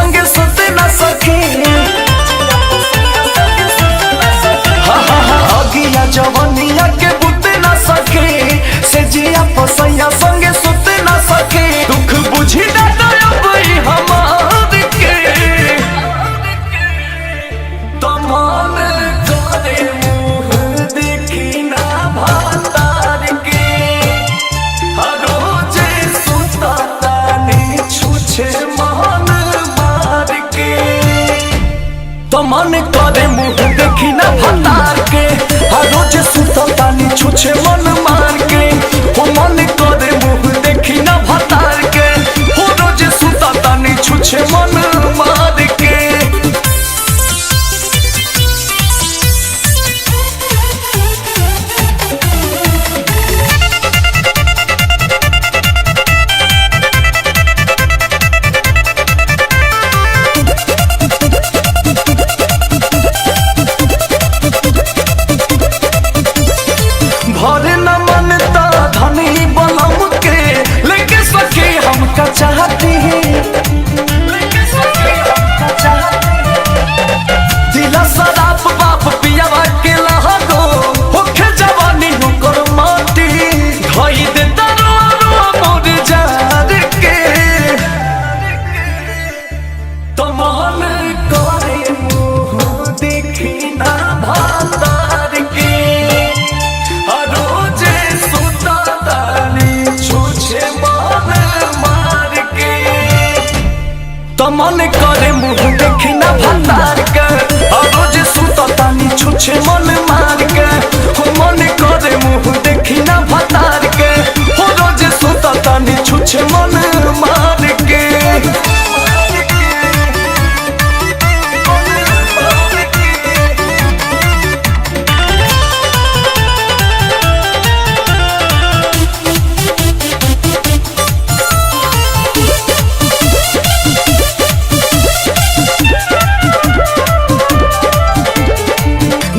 संगे सुते ना सके। अगिया जवनिया के बुते ना सके, से जिया पसैया संगे सुते ना सके। दुख बुझी ना दयाबई हमार के, तमान करे मुँह देखी ना भातार के। रोजे सुता तानी छुछे मन मार के, तमान करे मुँह देखी ना भातार के। रोजे सुता तानी छुछे मन मार के, हो मन करे मुँह देखी ना भातार के। हो रोजे सुता तानी छुछे मन मार के। भरे न मनता धनी बलम के, लेके सके हमका चाहती है। दिला शराब बाप पियावा के लहगो, होखे जवानी होकर माटी। धोई दे तरुआ मोर जार के, तमान करे मुँह देखी ना भातार के। रोजे सुता तानी छुछे मन मार के, तमन करे मुँह देखी ना भातार के। रोजे सुता तानी छुछे मन मार के, हो मन करे मुँह देखी ना भातार के। हो रोजे सुता तानी छुछे मन मार के।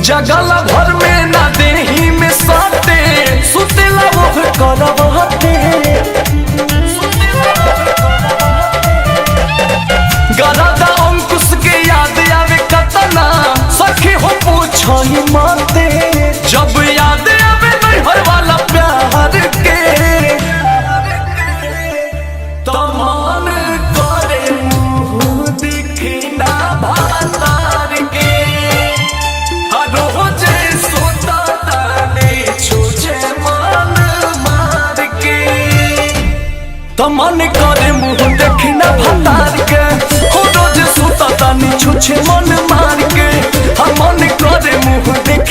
जगला भर में ना देही में साते, सुतेला वो करवते। गरादा अंकुश के याद आवे कतना, सखी हो पूछो ही माते। जब याद आवे नैहर वाला प्यार के, तमान करे मुँह देखी ना भातार के। रोजे सुता तानी छुछे मन मार के, तमन करे मुँह देखी ना भातार के। हो रोजे सुता तानी छुछे मन मार के, मन करे मुँह देखी